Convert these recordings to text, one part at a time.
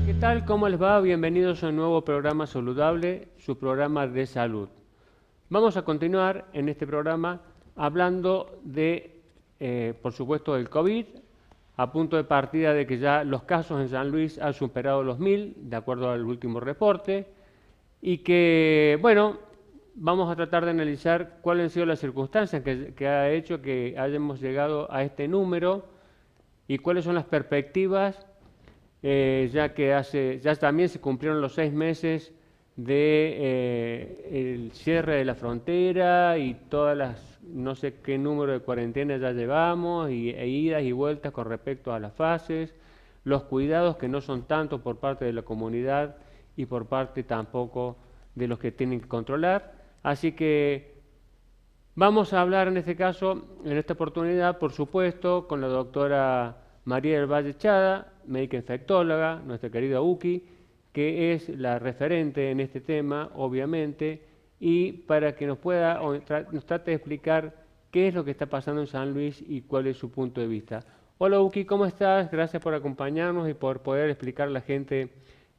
¿Qué tal? ¿Cómo les va? Bienvenidos a un nuevo programa saludable, su programa de salud. Vamos a continuar en este programa hablando de, por supuesto, del COVID, a punto de partida de que ya los casos en San Luis han superado los 1000, de acuerdo al último reporte, y que, bueno, vamos a tratar de analizar cuáles han sido las circunstancias que ha hecho que hayamos llegado a este número y cuáles son las perspectivas, ya que ya también se cumplieron los 6 meses de el cierre de la frontera y todas las, no sé qué número de cuarentenas ya llevamos, e idas y vueltas con respecto a las fases, los cuidados que no son tantos por parte de la comunidad y por parte tampoco de los que tienen que controlar. Así que vamos a hablar en este caso, en esta oportunidad, por supuesto, con la doctora María del Valle Chada, médica infectóloga, nuestra querida Uki, que es la referente en este tema, obviamente, y para que nos pueda nos trate de explicar qué es lo que está pasando en San Luis y cuál es su punto de vista. Hola Uki, ¿cómo estás? Gracias por acompañarnos y por poder explicar a la gente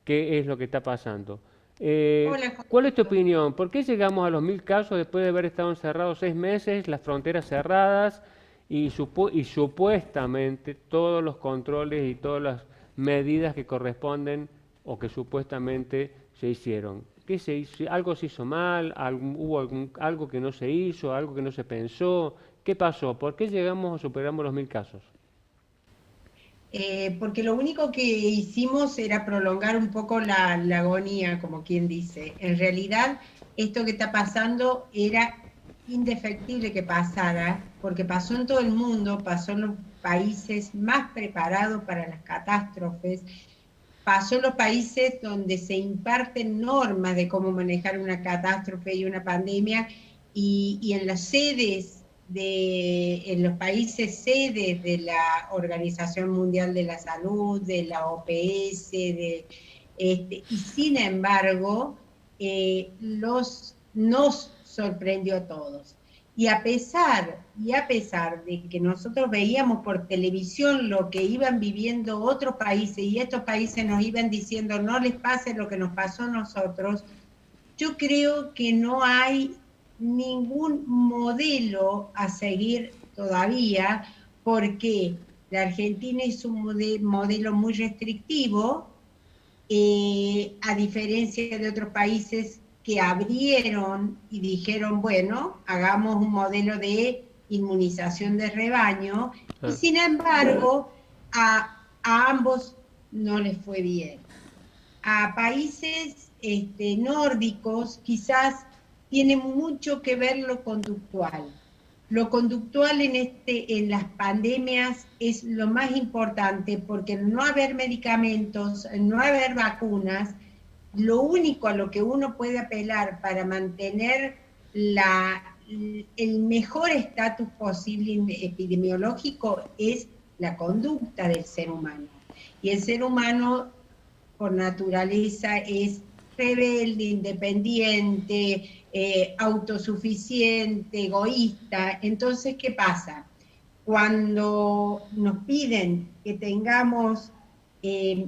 qué es lo que está pasando. Hola, ¿Cuál es tu José. opinión? ¿Por qué llegamos a los 1000 casos después de haber estado encerrados 6 meses, las fronteras cerradas y supuestamente todos los controles y todas las medidas que corresponden o que supuestamente se hicieron? ¿Qué se hizo? ¿Algo se hizo mal? ¿Hubo algo que no se hizo? ¿Algo que no se pensó? ¿Qué pasó? ¿Por qué llegamos o superamos los 1000 casos? Porque lo único que hicimos era prolongar un poco la agonía, como quien dice. En realidad, esto que está pasando era indefectible que pasara, porque pasó en todo el mundo, pasó en los países más preparados para las catástrofes, pasó en los países donde se imparten normas de cómo manejar una catástrofe y una pandemia, y en las sedes en los países sedes de la Organización Mundial de la Salud, de la OPS, y sin embargo, nos sorprendió a todos. Y a pesar de que nosotros veíamos por televisión lo que iban viviendo otros países y estos países nos iban diciendo no les pase lo que nos pasó a nosotros, yo creo que no hay ningún modelo a seguir todavía porque la Argentina es un modelo muy restrictivo, a diferencia de otros países que abrieron y dijeron, bueno, hagamos un modelo de inmunización de rebaño, y Ah, sin embargo, a ambos no les fue bien. A países nórdicos quizás tiene mucho que ver lo conductual. Lo conductual en las pandemias es lo más importante porque al no haber medicamentos, al no haber vacunas, lo único a lo que uno puede apelar para mantener el mejor estatus posible epidemiológico es la conducta del ser humano. Y el ser humano por naturaleza es rebelde, independiente, autosuficiente, egoísta. Entonces, ¿qué pasa? Cuando nos piden que tengamos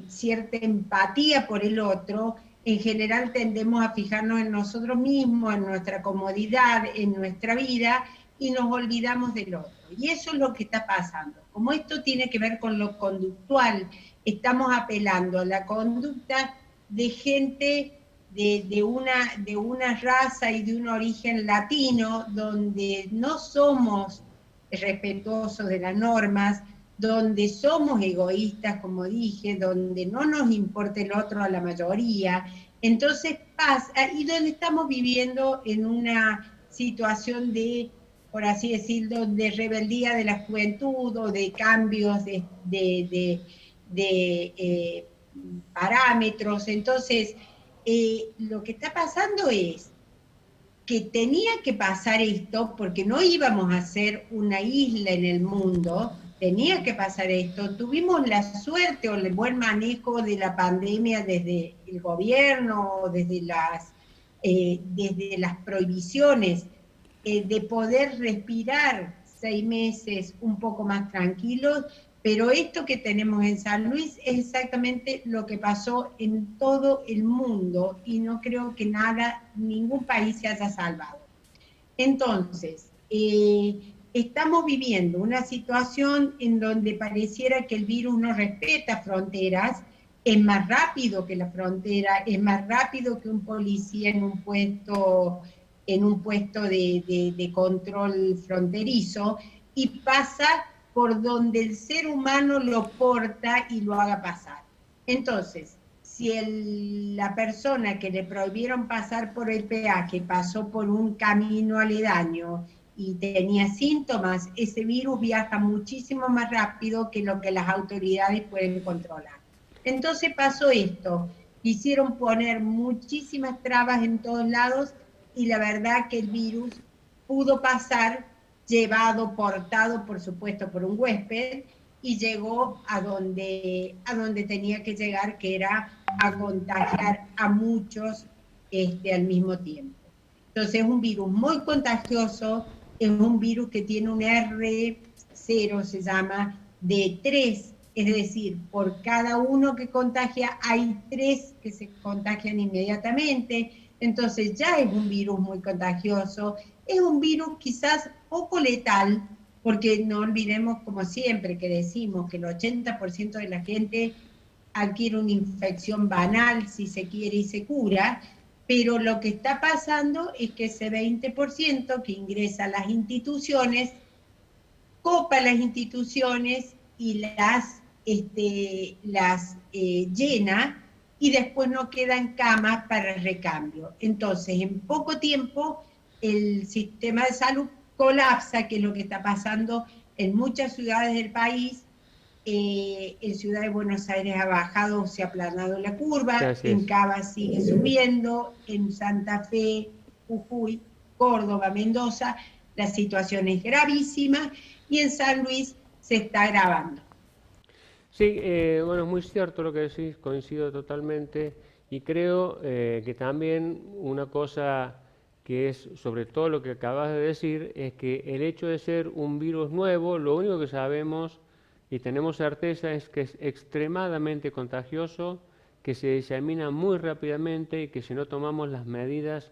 cierta empatía por el otro, en general tendemos a fijarnos en nosotros mismos, en nuestra comodidad, en nuestra vida, y nos olvidamos del otro. Y eso es lo que está pasando. Como esto tiene que ver con lo conductual, estamos apelando a la conducta de gente de una raza y de un origen latino, donde no somos respetuosos de las normas, donde somos egoístas, como dije, donde no nos importa el otro a la mayoría. Entonces pasa, y donde estamos viviendo en una situación de, por así decirlo, de rebeldía de la juventud o de cambios de parámetros. Entonces, lo que está pasando es que tenía que pasar esto porque no íbamos a ser una isla en el mundo, tenía que pasar esto. Tuvimos la suerte o el buen manejo de la pandemia desde el gobierno, desde las prohibiciones, de poder respirar 6 meses un poco más tranquilos, pero esto que tenemos en San Luis es exactamente lo que pasó en todo el mundo y no creo que ningún país se haya salvado. Entonces, estamos viviendo una situación en donde pareciera que el virus no respeta fronteras, es más rápido que la frontera, es más rápido que un policía en un puesto de control fronterizo, y pasa por donde el ser humano lo porta y lo haga pasar. Entonces, si la persona que le prohibieron pasar por el peaje pasó por un camino aledaño y tenía síntomas, ese virus viaja muchísimo más rápido que lo que las autoridades pueden controlar. Entonces pasó esto, quisieron poner muchísimas trabas en todos lados y la verdad que el virus pudo pasar llevado, portado, por supuesto, por un huésped, y llegó a donde tenía que llegar, que era a contagiar a muchos al mismo tiempo. Entonces es un virus muy contagioso, es un virus que tiene un R0, se llama, de 3, es decir, por cada uno que contagia hay 3 que se contagian inmediatamente, entonces ya es un virus muy contagioso, es un virus quizás poco letal, porque no olvidemos, como siempre, que decimos que el 80% de la gente adquiere una infección banal, si se quiere, y se cura, pero lo que está pasando es que ese 20% que ingresa a las instituciones, copa las instituciones y las llena, y después no quedan camas para el recambio. Entonces, en poco tiempo, el sistema de salud colapsa, que es lo que está pasando en muchas ciudades del país. En Ciudad de Buenos Aires ha bajado, se ha aplanado la curva, en Cava sigue subiendo, en Santa Fe, Jujuy, Córdoba, Mendoza, la situación es gravísima, y en San Luis se está agravando. Sí, bueno, es muy cierto lo que decís, coincido totalmente, y creo que también una cosa que es sobre todo lo que acabas de decir, es que el hecho de ser un virus nuevo, lo único que sabemos y tenemos certeza es que es extremadamente contagioso, que se disemina muy rápidamente y que si no tomamos las medidas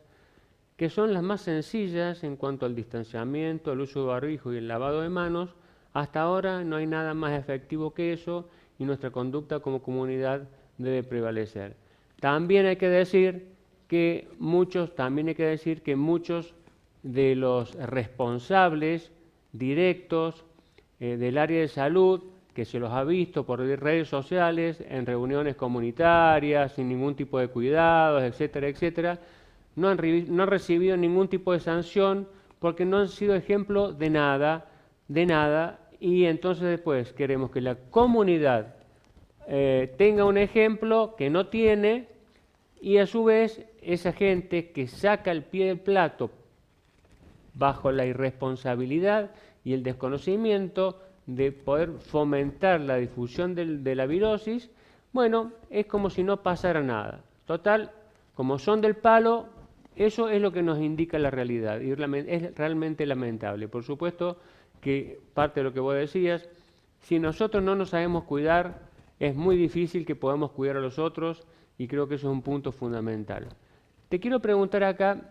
que son las más sencillas en cuanto al distanciamiento, el uso de barbijo y el lavado de manos, hasta ahora no hay nada más efectivo que eso y nuestra conducta como comunidad debe prevalecer. También hay que decir que muchos de los responsables directos del área de salud, que se los ha visto por redes sociales, en reuniones comunitarias, sin ningún tipo de cuidados, etcétera, etcétera, no han recibido ningún tipo de sanción porque no han sido ejemplo de nada, y entonces después queremos que la comunidad tenga un ejemplo que no tiene, y a su vez esa gente que saca el pie del plato bajo la irresponsabilidad y el desconocimiento de poder fomentar la difusión de la virosis, bueno, es como si no pasara nada. Total, como son del palo, eso es lo que nos indica la realidad y es realmente lamentable. Por supuesto que parte de lo que vos decías, si nosotros no nos sabemos cuidar, es muy difícil que podamos cuidar a los otros, y creo que eso es un punto fundamental. Te quiero preguntar acá,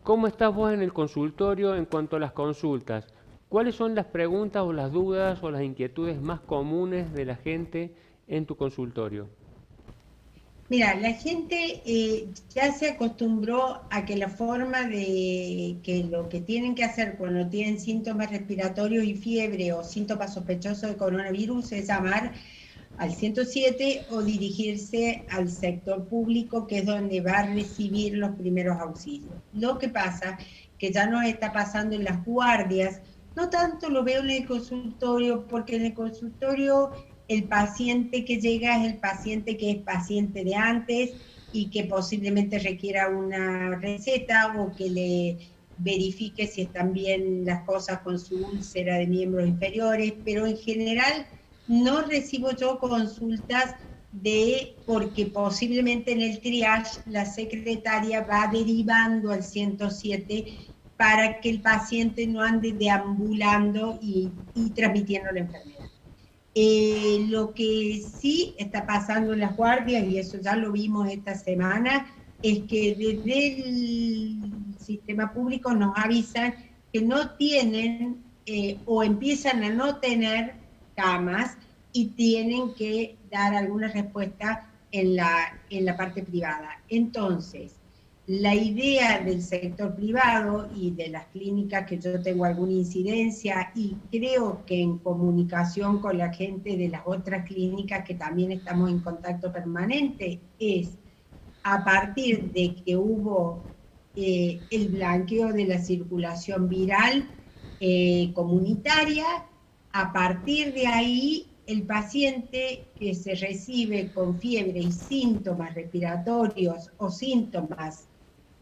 ¿cómo estás vos en el consultorio en cuanto a las consultas? ¿Cuáles son las preguntas o las dudas o las inquietudes más comunes de la gente en tu consultorio? Mira, la gente ya se acostumbró a que la forma de que lo que tienen que hacer cuando tienen síntomas respiratorios y fiebre o síntomas sospechosos de coronavirus es llamar al 107 o dirigirse al sector público, que es donde va a recibir los primeros auxilios. Lo que pasa que ya nos está pasando en las guardias, no tanto lo veo en el consultorio, porque en el consultorio el paciente que llega es el paciente que es paciente de antes y que posiblemente requiera una receta o que verifique si están bien las cosas con su úlcera de miembros inferiores, pero en general no recibo yo consultas porque posiblemente en el triage la secretaria va derivando al 107 para que el paciente no ande deambulando y transmitiendo la enfermedad. Lo que sí está pasando en las guardias, y eso ya lo vimos esta semana, es que desde el sistema público nos avisan que no tienen o empiezan a no tener camas y tienen que dar alguna respuesta en la parte privada. Entonces, la idea del sector privado y de las clínicas que yo tengo alguna incidencia, y creo que en comunicación con la gente de las otras clínicas que también estamos en contacto permanente, es a partir de que hubo el blanqueo de la circulación viral comunitaria, a partir de ahí el paciente que se recibe con fiebre y síntomas respiratorios o síntomas,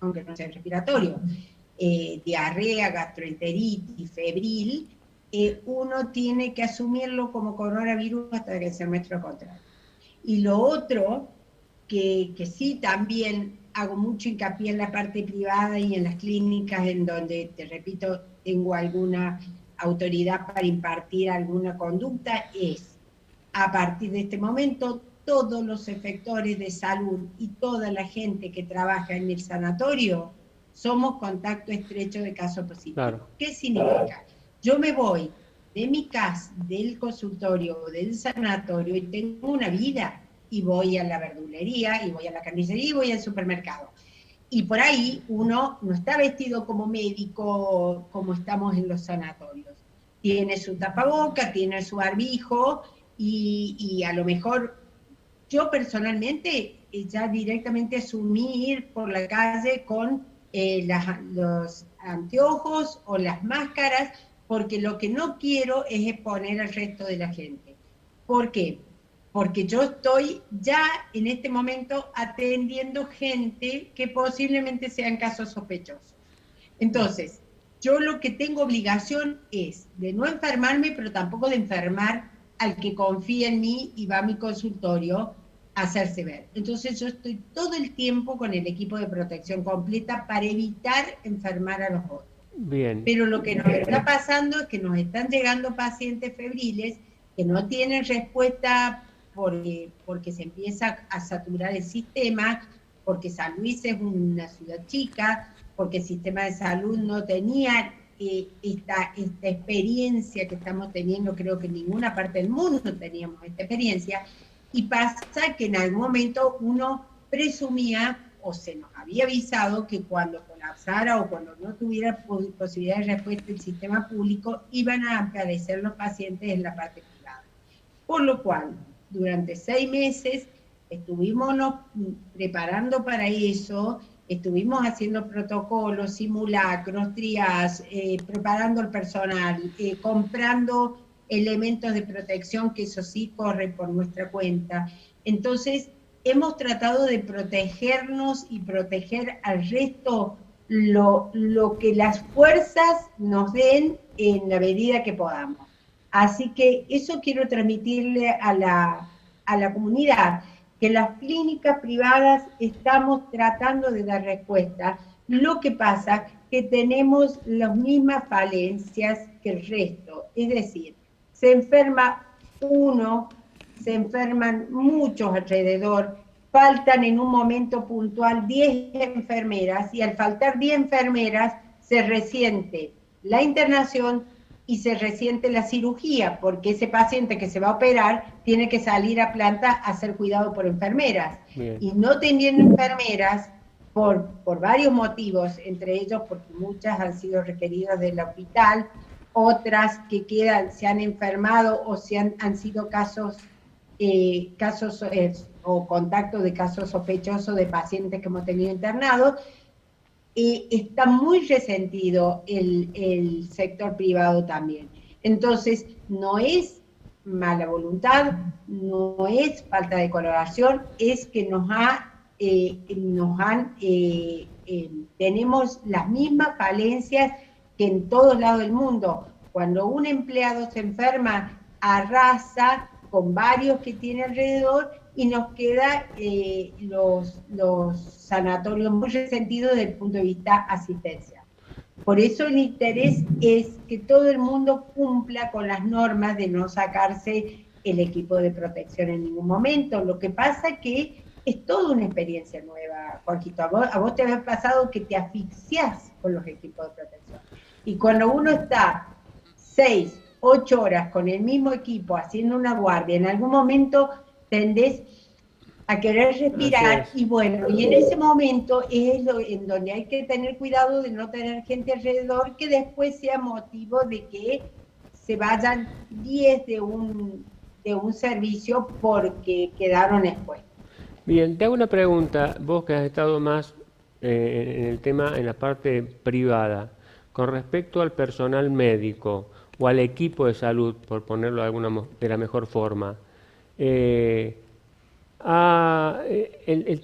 aunque no sea respiratorio, diarrea, gastroenteritis, febril, uno tiene que asumirlo como coronavirus hasta que se muestre lo contrario. Y lo otro, que sí también hago mucho hincapié en la parte privada y en las clínicas en donde, te repito, tengo alguna autoridad para impartir alguna conducta, es a partir de este momento todos los efectores de salud y toda la gente que trabaja en el sanatorio somos contacto estrecho de caso positivo. Claro. ¿Qué significa? Yo me voy de mi casa, del consultorio o del sanatorio y tengo una vida, y voy a la verdulería, y voy a la carnicería, y voy al supermercado. Y por ahí uno no está vestido como médico como estamos en los sanatorios. Tiene su tapaboca, tiene su barbijo, y a lo mejor yo personalmente ya directamente asumí ir por la calle con los anteojos o las máscaras, porque lo que no quiero es exponer al resto de la gente. ¿Por qué? Porque yo estoy ya en este momento atendiendo gente que posiblemente sean casos sospechosos. Entonces, yo lo que tengo obligación es de no enfermarme, pero tampoco de enfermar al que confía en mí y va a mi consultorio a hacerse ver. Entonces yo estoy todo el tiempo con el equipo de protección completa para evitar enfermar a los otros. Bien. Pero lo que nos está pasando es que nos están llegando pacientes febriles que no tienen respuesta porque se empieza a saturar el sistema, porque San Luis es una ciudad chica, porque el sistema de salud no tenía esta experiencia que estamos teniendo. Creo que en ninguna parte del mundo teníamos esta experiencia, y pasa que en algún momento uno presumía o se nos había avisado que cuando colapsara o cuando no tuviera posibilidad de respuesta del sistema público, iban a aparecer los pacientes en la parte privada. Por lo cual, durante 6 meses estuvimos preparando para eso, estuvimos haciendo protocolos, simulacros, triage, preparando el personal, comprando elementos de protección, que eso sí corre por nuestra cuenta. Entonces, hemos tratado de protegernos y proteger al resto lo que las fuerzas nos den en la medida que podamos. Así que eso quiero transmitirle a la comunidad, que las clínicas privadas estamos tratando de dar respuesta. Lo que pasa que tenemos las mismas falencias que el resto, es decir, se enferma uno, se enferman muchos alrededor, faltan en un momento puntual 10 enfermeras, y al faltar 10 enfermeras se resiente la internación y se resiente la cirugía, porque ese paciente que se va a operar tiene que salir a planta a ser cuidado por enfermeras. Bien. Y no teniendo enfermeras, por varios motivos, entre ellos porque muchas han sido requeridas del hospital, otras que se han enfermado o han sido casos o contactos de casos sospechosos de pacientes que hemos tenido internados. Está muy resentido el sector privado también. Entonces, no es mala voluntad, no es falta de colaboración, es que nos han tenemos las mismas falencias que en todos lados del mundo. Cuando un empleado se enferma, arrasa con varios que tiene alrededor y nos queda los sanatorios muy resentidos desde el punto de vista asistencial. Por eso el interés es que todo el mundo cumpla con las normas de no sacarse el equipo de protección en ningún momento. Lo que pasa que es toda una experiencia nueva, Joaquito. A vos te había pasado que te asfixiás con los equipos de protección. Y cuando uno está 6, 8 horas con el mismo equipo haciendo una guardia, en algún momento tendés a querer respirar, y bueno, y en ese momento es en donde hay que tener cuidado de no tener gente alrededor que después sea motivo de que se vayan 10 de un servicio porque quedaron expuestos. Bien, te hago una pregunta, vos que has estado más en el tema, en la parte privada, con respecto al personal médico o al equipo de salud, por ponerlo de la mejor forma. El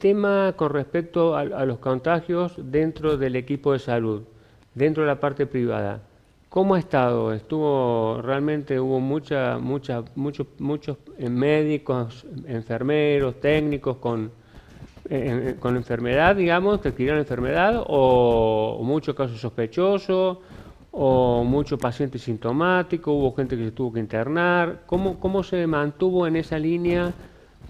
tema con respecto a los contagios dentro del equipo de salud, dentro de la parte privada, ¿cómo ha estado? Realmente hubo muchos médicos, enfermeros, técnicos con enfermedad, digamos, que adquirieron enfermedad, o muchos casos sospechosos, o mucho paciente sintomático, hubo gente que se tuvo que internar. ¿Cómo se mantuvo en esa línea,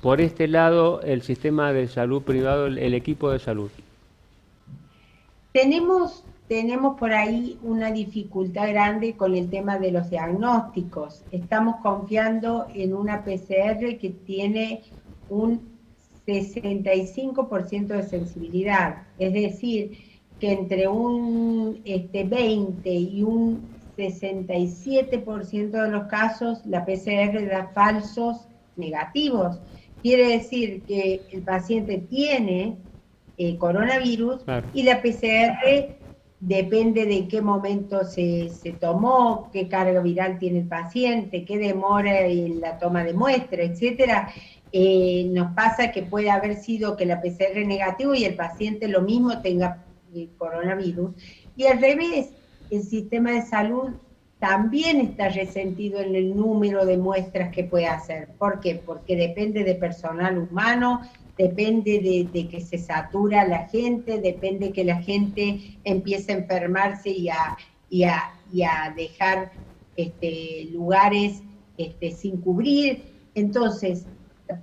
por este lado, el sistema de salud privado, el equipo de salud? Tenemos por ahí una dificultad grande con el tema de los diagnósticos. Estamos confiando en una PCR que tiene un 65% de sensibilidad, es decir, que entre un 20 y un 67% de los casos la PCR da falsos negativos. Quiere decir que el paciente tiene coronavirus, claro, y la PCR depende de qué momento se tomó, qué carga viral tiene el paciente, qué demora en la toma de muestra, etcétera. Nos pasa que puede haber sido que la PCR negativo y el paciente lo mismo tenga coronavirus. Y al revés, el sistema de salud también está resentido en el número de muestras que puede hacer. ¿Por qué? Porque depende de personal humano, depende de que se satura la gente, depende que la gente empiece a enfermarse y a dejar lugares sin cubrir. Entonces,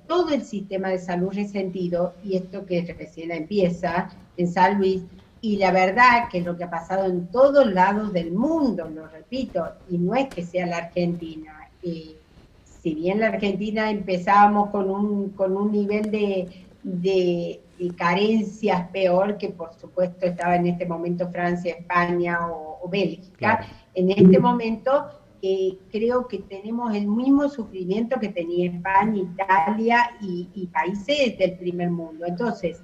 todo el sistema de salud resentido, y esto que recién empieza en San Luis, y la verdad que es lo que ha pasado en todos lados del mundo, lo repito, y no es que sea la Argentina. Si bien la Argentina empezábamos con un nivel de carencias peor, que por supuesto estaba en este momento Francia, España o Bélgica, claro, en este momento creo que tenemos el mismo sufrimiento que tenía España, Italia y países del primer mundo. Entonces,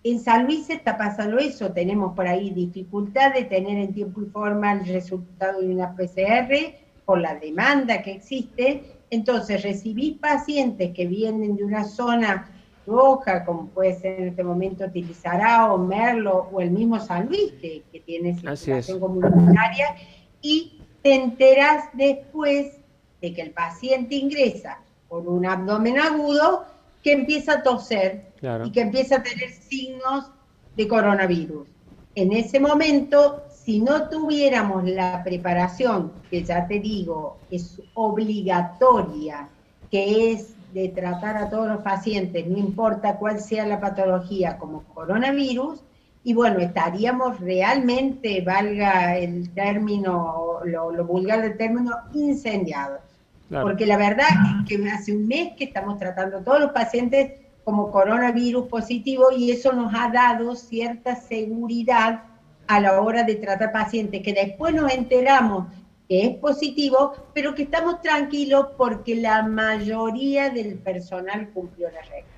en San Luis está pasando eso, tenemos por ahí dificultad de tener en tiempo y forma el resultado de una PCR por la demanda que existe. Entonces recibís pacientes que vienen de una zona roja, como puede ser en este momento Tilizará o Merlo o el mismo San Luis, que tiene circulación comunitaria, y te enterás después de que el paciente ingresa por un abdomen agudo, que empieza a toser, claro, y que empieza a tener signos de coronavirus. En ese momento, si no tuviéramos la preparación, que ya te digo, es obligatoria, que es de tratar a todos los pacientes, no importa cuál sea la patología, como coronavirus, y bueno, estaríamos realmente, valga el término, lo vulgar del término, incendiados. Claro. Porque la verdad es que hace un mes que estamos tratando a todos los pacientes como coronavirus positivo, y eso nos ha dado cierta seguridad a la hora de tratar pacientes, que después nos enteramos que es positivo, pero que estamos tranquilos porque la mayoría del personal cumplió la regla.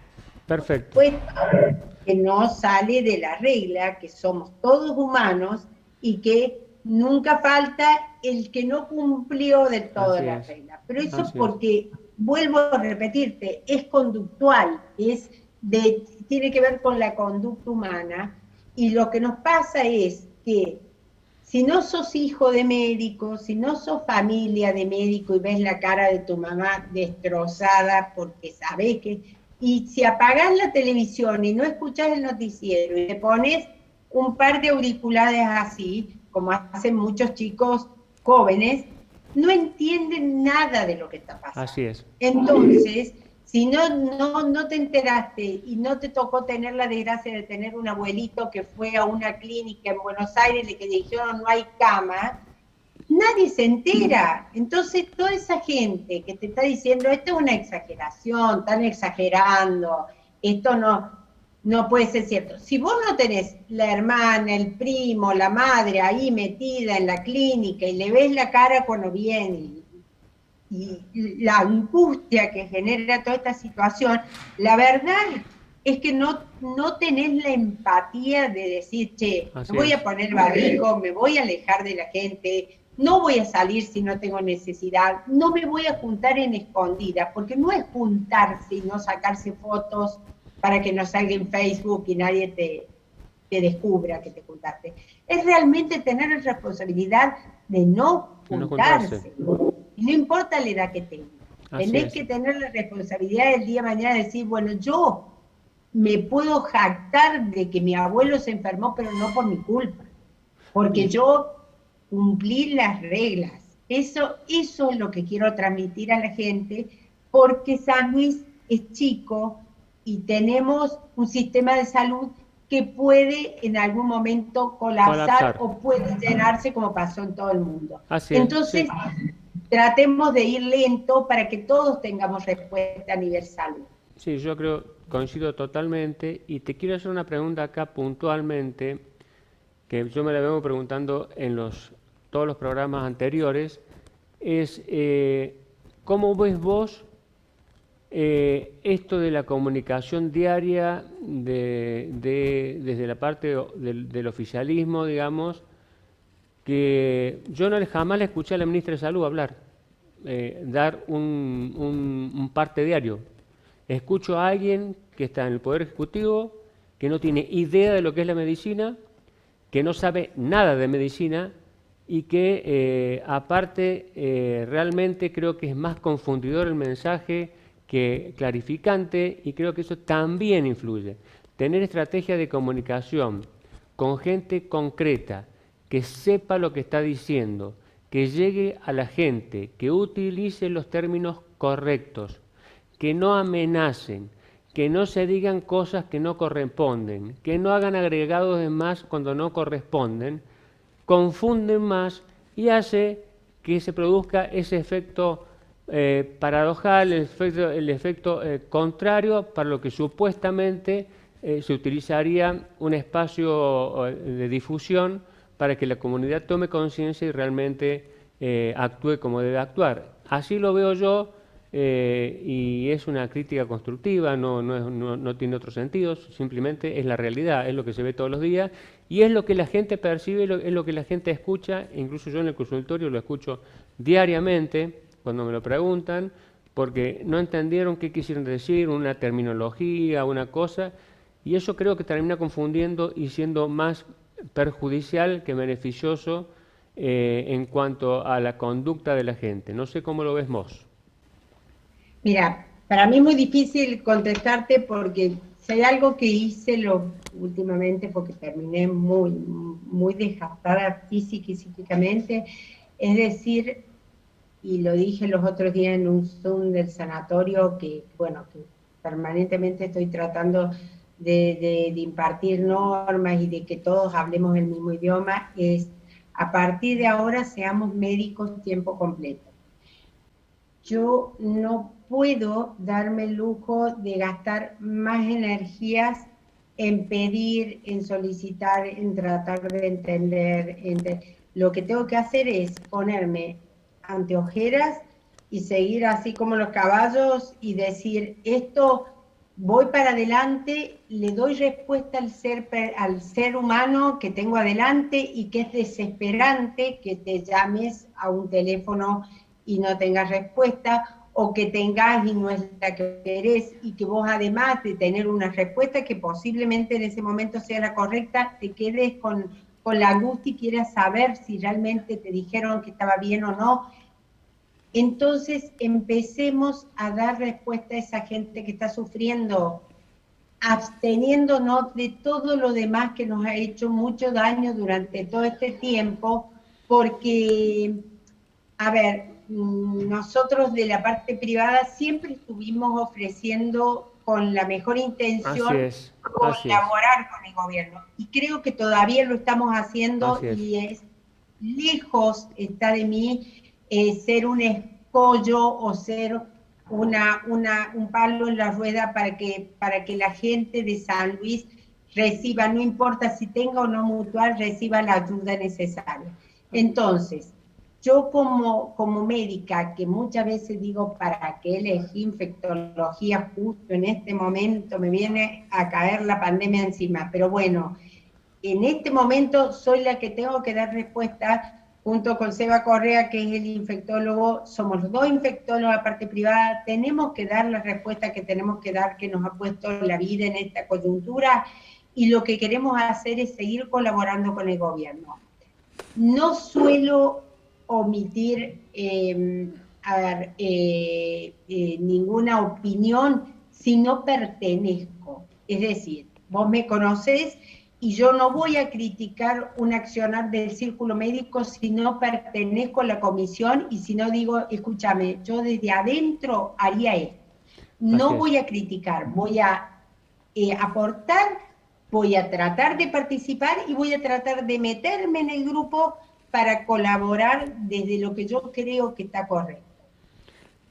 Perfecto. Pues que no sale de la regla, que somos todos humanos y que nunca falta el que no cumplió del todo la regla. Pero eso porque, vuelvo a repetirte, es conductual, tiene que ver con la conducta humana, Y lo que nos pasa es que si no sos hijo de médico, si no sos familia de médico y ves la cara de tu mamá destrozada porque sabés que... Y si apagás la televisión y no escuchás el noticiero y te pones un par de auriculares así, como hacen muchos chicos jóvenes, no entienden nada de lo que está Así pasando. es. Entonces, si no te enteraste y no te tocó tener la desgracia de tener un abuelito que fue a una clínica en Buenos Aires y que le dijeron no hay cama, nadie se entera. Entonces, toda esa gente que te está diciendo, esto es una exageración, están exagerando, esto no puede ser cierto. Si vos no tenés la hermana, el primo, la madre ahí metida en la clínica y le ves la cara cuando viene y la angustia que genera toda esta situación, la verdad es que no tenés la empatía de decir, che, me Así voy a es. poner barbijo, me voy a alejar de la gente, no voy a salir si no tengo necesidad, no me voy a juntar en escondida, porque no es juntarse y no sacarse fotos para que no salga en Facebook y nadie te descubra que te juntaste. Es realmente tener la responsabilidad de no No juntarse. juntarse. Y no importa la edad que tengas. Así Tenés es. que tener la responsabilidad del día de mañana de decir, bueno, yo me puedo jactar de que mi abuelo se enfermó, pero no por mi culpa, porque yo cumplí las reglas. Eso es lo que quiero transmitir a la gente, porque San Luis es chico y tenemos un sistema de salud que puede en algún momento colapsar Colapsar. o puede llenarse como pasó en todo el mundo. Así es. Entonces, Sí. tratemos de ir lento para que todos tengamos respuesta a nivel salud. Sí, yo creo, coincido totalmente y te quiero hacer una pregunta acá puntualmente que yo me la vengo preguntando en todos los programas anteriores, es ¿cómo ves vos esto de la comunicación diaria desde la parte del oficialismo, digamos, que yo jamás le escuché a la ministra de Salud hablar, dar un parte diario? Escucho a alguien que está en el Poder Ejecutivo, que no tiene idea de lo que es la medicina, que no sabe nada de medicina y que aparte realmente creo que es más confundidor el mensaje que clarificante, y creo que eso también influye. Tener estrategia de comunicación con gente concreta, que sepa lo que está diciendo, que llegue a la gente, que utilice los términos correctos, que no amenacen, que no se digan cosas que no corresponden, que no hagan agregados de más cuando no corresponden, confunden más y hace que se produzca ese efecto paradojal, el efecto contrario para lo que supuestamente se utilizaría un espacio de difusión para que la comunidad tome conciencia y realmente actúe como debe actuar. Así lo veo yo. Y es una crítica constructiva, no tiene otro sentido, simplemente es la realidad, es lo que se ve todos los días y es lo que la gente percibe, es lo que la gente escucha. Incluso yo en el consultorio lo escucho diariamente cuando me lo preguntan, porque no entendieron qué quisieron decir, una terminología, una cosa, y eso creo que termina confundiendo y siendo más perjudicial que beneficioso en cuanto a la conducta de la gente. No sé cómo lo ves vos. Mira, para mí es muy difícil contestarte porque si hay algo que hice últimamente, porque terminé muy desgastada física y psíquicamente, es decir, y lo dije los otros días en un Zoom del sanatorio, que bueno, que permanentemente estoy tratando de impartir normas y de que todos hablemos el mismo idioma, es a partir de ahora seamos médicos tiempo completo. Yo no puedo darme el lujo de gastar más energías en pedir, en solicitar, en tratar de entender. Lo que tengo que hacer es ponerme anteojeras y seguir así como los caballos y decir, esto voy para adelante, le doy respuesta al ser humano que tengo adelante y que es desesperante que te llames a un teléfono y no tengas respuesta, o que tengas y no es la que querés, y que vos además de tener una respuesta que posiblemente en ese momento sea la correcta, te quedes con la angustia y quieras saber si realmente te dijeron que estaba bien o no. Entonces empecemos a dar respuesta a esa gente que está sufriendo, absteniéndonos de todo lo demás que nos ha hecho mucho daño durante todo este tiempo, porque, a ver, nosotros de la parte privada siempre estuvimos ofreciendo con la mejor Así intención es, así es, colaborar con el gobierno. Y creo que todavía lo estamos haciendo así es. y es lejos está de mí ser un escollo o ser un palo en la rueda para que la gente de San Luis reciba, no importa si tenga o no mutual, reciba la ayuda necesaria. Entonces, yo como médica, que muchas veces digo, ¿para qué elegí infectología justo en este momento? Me viene a caer la pandemia encima, pero bueno, en este momento soy la que tengo que dar respuesta junto con Seba Correa, que es el infectólogo, somos los dos infectólogos de la parte privada, tenemos que dar la respuesta que tenemos que dar, que nos ha puesto la vida en esta coyuntura, y lo que queremos hacer es seguir colaborando con el gobierno. No suelo omitir, ninguna opinión si no pertenezco. Es decir, vos me conocés y yo no voy a criticar un accionar del círculo médico si no pertenezco a la comisión y si no digo, escúchame, yo desde adentro haría esto. Así No es. voy a criticar, voy a aportar, voy a tratar de participar y voy a tratar de meterme en el grupo para colaborar desde lo que yo creo que está correcto.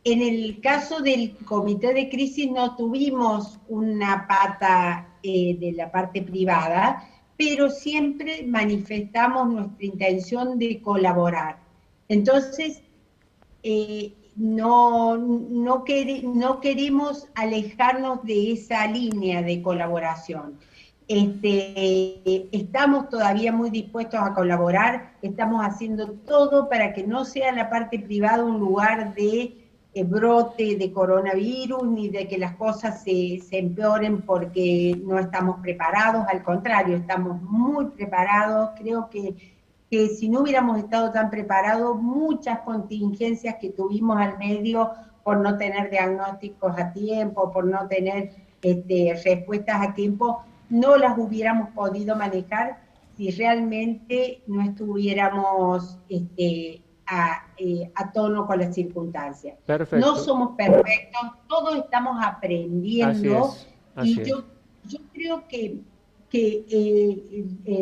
En el caso del comité de crisis no tuvimos una pata de la parte privada, pero siempre manifestamos nuestra intención de colaborar. Entonces, no queremos alejarnos de esa línea de colaboración. Estamos todavía muy dispuestos a colaborar, estamos haciendo todo para que no sea la parte privada un lugar de brote de coronavirus, ni de que las cosas se empeoren porque no estamos preparados, al contrario, estamos muy preparados, creo que si no hubiéramos estado tan preparados, muchas contingencias que tuvimos al medio por no tener diagnósticos a tiempo, por no tener respuestas a tiempo, no las hubiéramos podido manejar si realmente no estuviéramos a tono con las circunstancias. No Perfecto. somos perfectos, todos estamos Así aprendiendo es, así y es. yo creo que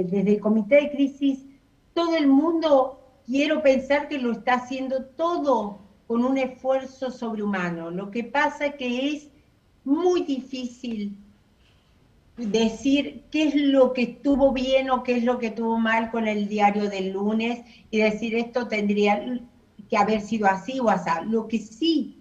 desde el comité de crisis todo el mundo, quiero pensar que lo está haciendo todo con un esfuerzo sobrehumano. Lo que pasa que es muy difícil decir qué es lo que estuvo bien o qué es lo que estuvo mal con el diario del lunes y decir esto tendría que haber sido así o así. Lo que sí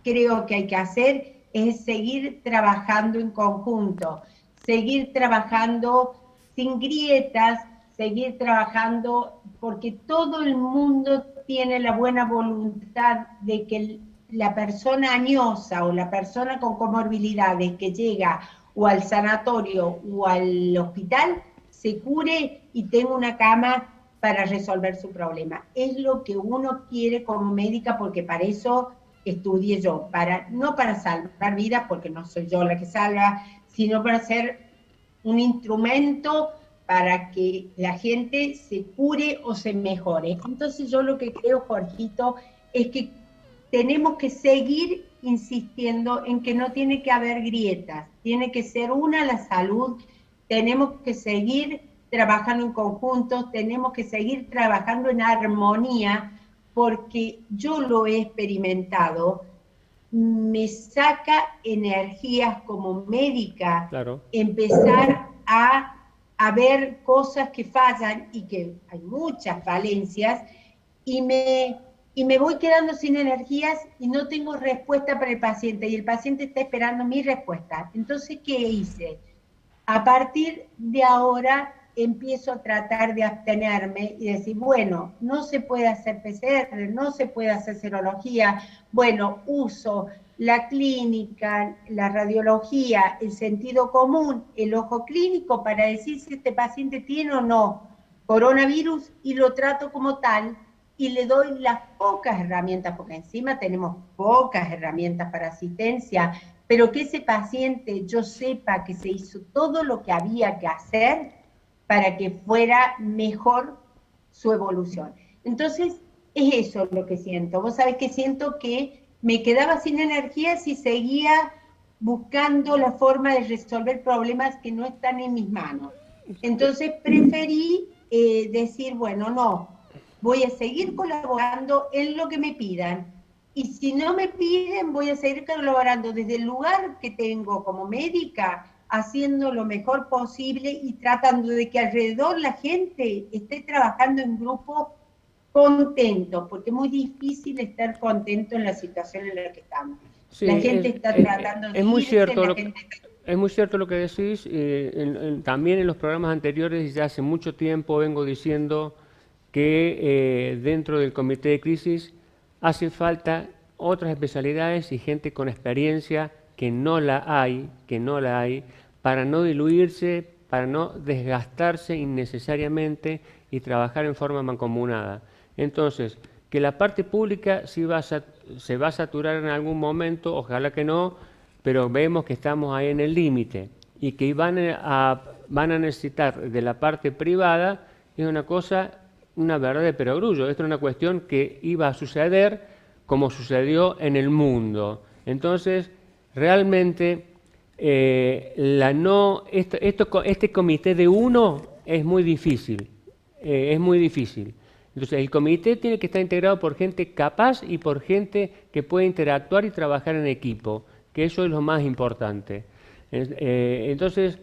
creo que hay que hacer es seguir trabajando en conjunto, seguir trabajando sin grietas, seguir trabajando porque todo el mundo tiene la buena voluntad de que la persona añosa o la persona con comorbilidades que llega o al sanatorio o al hospital se cure y tenga una cama para resolver su problema. Es lo que uno quiere como médica porque para eso estudié yo, no para salvar vidas, porque no soy yo la que salva, sino para ser un instrumento para que la gente se cure o se mejore. Entonces yo lo que creo, Jorgito, es que tenemos que seguir insistiendo en que no tiene que haber grietas, tiene que ser una la salud, tenemos que seguir trabajando en conjunto, tenemos que seguir trabajando en armonía, porque yo lo he experimentado, me saca energías como médica Claro. empezar a ver cosas que fallan y que hay muchas falencias y me voy quedando sin energías y no tengo respuesta para el paciente y el paciente está esperando mi respuesta. Entonces, ¿qué hice? A partir de ahora empiezo a tratar de abstenerme y decir, bueno, no se puede hacer PCR, no se puede hacer serología, bueno, uso la clínica, la radiología, el sentido común, el ojo clínico para decir si este paciente tiene o no coronavirus y lo trato como tal y le doy las pocas herramientas, porque encima tenemos pocas herramientas para asistencia, pero que ese paciente yo sepa que se hizo todo lo que había que hacer para que fuera mejor su evolución. Entonces, es eso lo que siento. Vos sabés que siento que me quedaba sin energía si seguía buscando la forma de resolver problemas que no están en mis manos. Entonces preferí decir, bueno, no, voy a seguir colaborando en lo que me pidan. Y si no me piden, voy a seguir colaborando desde el lugar que tengo como médica, haciendo lo mejor posible y tratando de que alrededor la gente esté trabajando en grupo contento, porque es muy difícil estar contento en la situación en la que estamos. Sí, La gente está tratando de es muy irse, cierto la lo, gente... es muy cierto lo que decís. También en los programas anteriores, y ya hace mucho tiempo vengo diciendo que dentro del comité de crisis hace falta otras especialidades y gente con experiencia que no la hay, para no diluirse, para no desgastarse innecesariamente y trabajar en forma mancomunada. Entonces, que la parte pública sí se va a saturar en algún momento, ojalá que no, pero vemos que estamos ahí en el límite y que van a necesitar de la parte privada, es una cosa, una verdad de perogrullo. Esto es una cuestión que iba a suceder como sucedió en el mundo. Entonces, realmente, este comité de uno es muy difícil, es muy difícil. Entonces, el comité tiene que estar integrado por gente capaz y por gente que puede interactuar y trabajar en equipo, que eso es lo más importante. Entonces,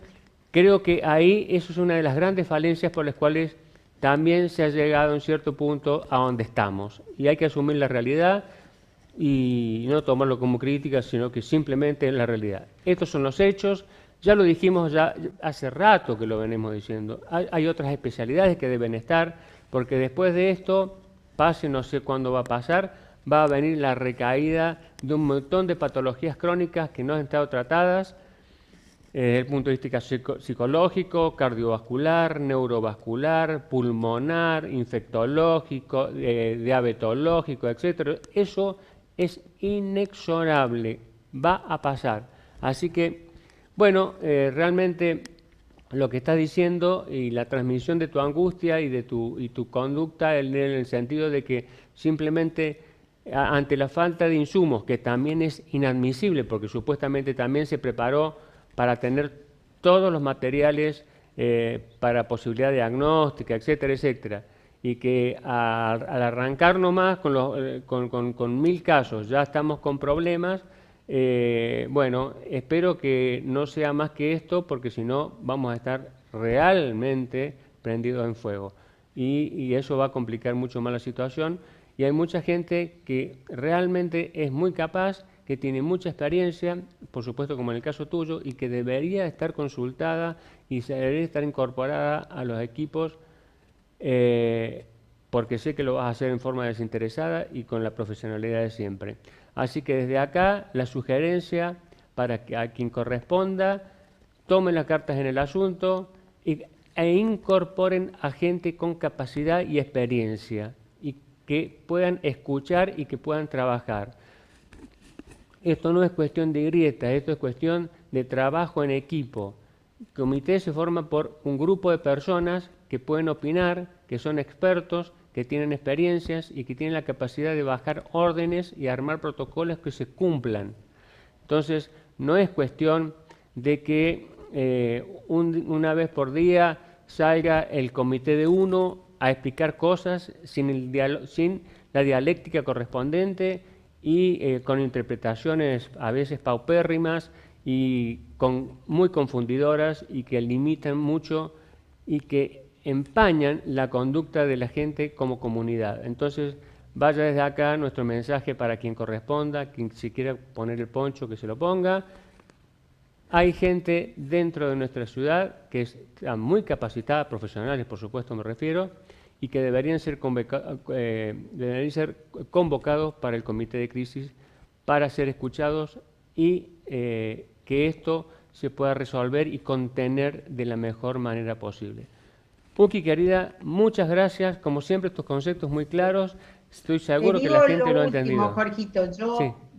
creo que ahí eso es una de las grandes falencias por las cuales también se ha llegado en cierto punto a donde estamos. Y hay que asumir la realidad y no tomarlo como crítica, sino que simplemente es la realidad. Estos son los hechos, ya lo dijimos ya hace rato que lo venimos diciendo. Hay otras especialidades que deben estar, porque después de esto, pase, no sé cuándo va a pasar, va a venir la recaída de un montón de patologías crónicas que no han estado tratadas, desde el punto de vista psicológico, cardiovascular, neurovascular, pulmonar, infectológico, diabetológico, etcétera. Eso es inexorable, va a pasar. Así que, bueno, realmente lo que estás diciendo y la transmisión de tu angustia y tu conducta en el sentido de que simplemente ante la falta de insumos, que también es inadmisible, porque supuestamente también se preparó para tener todos los materiales para posibilidad diagnóstica, etcétera, etcétera, y que al arrancar nomás con 1000 casos ya estamos con problemas. Bueno, espero que no sea más que esto, porque si no vamos a estar realmente prendidos en fuego y eso va a complicar mucho más la situación. Y hay mucha gente que realmente es muy capaz, que tiene mucha experiencia, por supuesto como en el caso tuyo, y que debería estar consultada y debería estar incorporada a los equipos, porque sé que lo vas a hacer en forma desinteresada y con la profesionalidad de siempre. Así que desde acá la sugerencia para que a quien corresponda tomen las cartas en el asunto e incorporen a gente con capacidad y experiencia y que puedan escuchar y que puedan trabajar. Esto no es cuestión de grieta, esto es cuestión de trabajo en equipo. El comité se forma por un grupo de personas que pueden opinar, que son expertos, que tienen experiencias y que tienen la capacidad de bajar órdenes y armar protocolos que se cumplan. Entonces, no es cuestión de que una vez por día salga el comité de uno a explicar cosas sin la dialéctica correspondiente y con interpretaciones a veces paupérrimas y muy confundidoras y que limitan mucho y que empañan la conducta de la gente como comunidad. Entonces, vaya desde acá nuestro mensaje para quien corresponda, quien si quiere poner el poncho que se lo ponga, Hay gente dentro de nuestra ciudad que está muy capacitada, profesionales por supuesto me refiero, y que deberían ser convocados para el comité de crisis para ser escuchados y que esto se pueda resolver y contener de la mejor manera posible. Uki, querida, muchas gracias. Como siempre, tus conceptos muy claros. Estoy seguro que la gente lo ha entendido. Jorgito,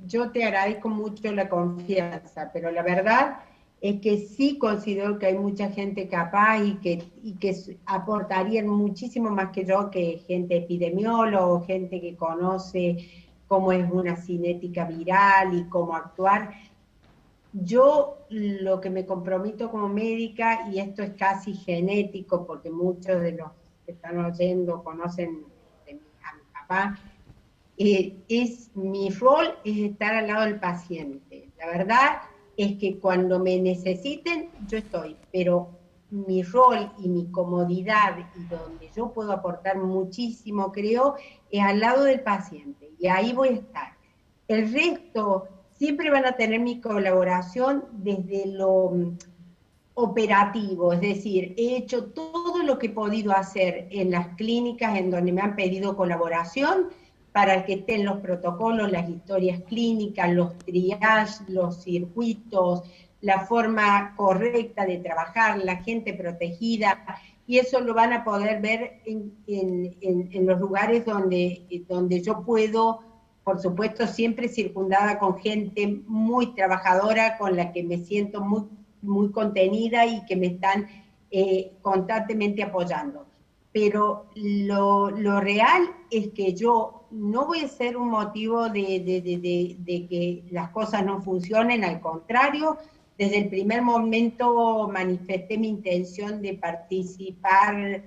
yo te agradezco mucho la confianza, pero la verdad es que sí considero que hay mucha gente capaz y que aportarían muchísimo más que yo, que gente epidemióloga, gente que conoce cómo es una cinética viral y cómo actuar. Yo lo que me comprometo como médica, y esto es casi genético, porque muchos de los que están oyendo conocen a mi papá, mi rol es estar al lado del paciente. La verdad es que cuando me necesiten, yo estoy, pero mi rol y mi comodidad, y donde yo puedo aportar muchísimo, creo, es al lado del paciente, y ahí voy a estar. El resto siempre van a tener mi colaboración desde lo operativo, es decir, he hecho todo lo que he podido hacer en las clínicas en donde me han pedido colaboración para que estén los protocolos, las historias clínicas, los triages, los circuitos, la forma correcta de trabajar, la gente protegida, y eso lo van a poder ver en los lugares donde yo puedo, por supuesto, siempre circundada con gente muy trabajadora, con la que me siento muy, muy contenida y que me están constantemente apoyando. Pero lo real es que yo no voy a ser un motivo de que las cosas no funcionen, al contrario, desde el primer momento manifesté mi intención de participar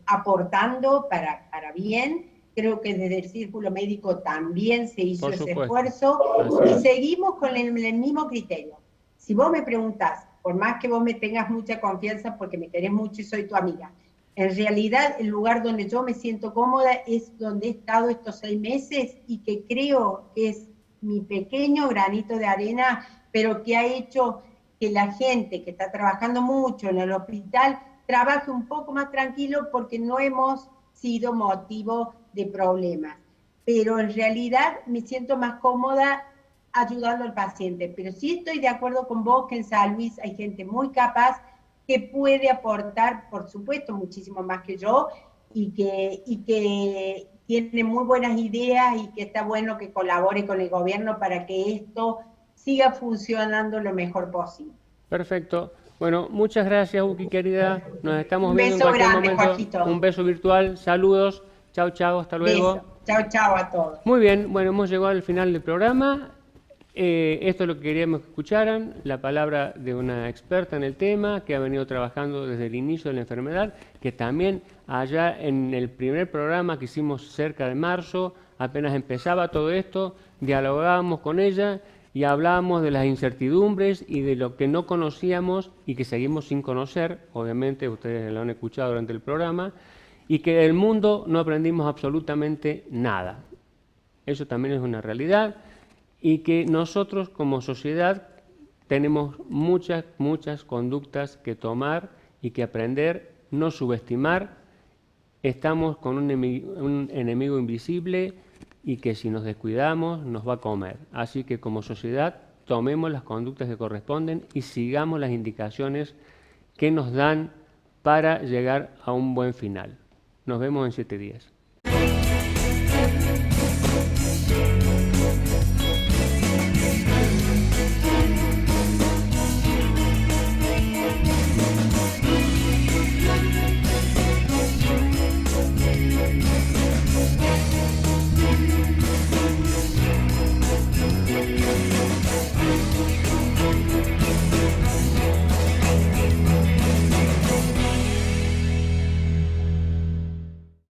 aportando para bien. Creo que desde el Círculo Médico también se hizo ese esfuerzo, y seguimos con el mismo criterio. Si vos me preguntás, por más que vos me tengas mucha confianza porque me querés mucho y soy tu amiga, en realidad el lugar donde yo me siento cómoda es donde he estado estos 6 meses, y que creo que es mi pequeño granito de arena, pero que ha hecho que la gente que está trabajando mucho en el hospital trabaje un poco más tranquilo, porque no hemos sido motivo de problemas. Pero en realidad me siento más cómoda ayudando al paciente. Pero sí estoy de acuerdo con vos que en San Luis hay gente muy capaz que puede aportar, por supuesto, muchísimo más que yo, y que tiene muy buenas ideas, y que está bueno que colabore con el gobierno para que esto siga funcionando lo mejor posible. Perfecto. Bueno, muchas gracias, Uki, querida. Nos estamos viendo en Un beso cualquier grande, momento. Jorgito. Un beso virtual. Saludos. Chao, chao. Hasta luego. Beso. Chao, chao a todos. Muy bien. Bueno, hemos llegado al final del programa. Esto es lo que queríamos que escucharan, la palabra de una experta en el tema que ha venido trabajando desde el inicio de la enfermedad, que también allá en el primer programa que hicimos cerca de marzo, apenas empezaba todo esto, dialogábamos con ella y hablábamos de las incertidumbres y de lo que no conocíamos y que seguimos sin conocer, obviamente ustedes lo han escuchado durante el programa, y que del mundo no aprendimos absolutamente nada. Eso también es una realidad. Y que nosotros como sociedad tenemos muchas conductas que tomar y que aprender, no subestimar. Estamos con un enemigo invisible y que si nos descuidamos nos va a comer. Así que como sociedad tomemos las conductas que corresponden y sigamos las indicaciones que nos dan para llegar a un buen final. Nos vemos en 7 días.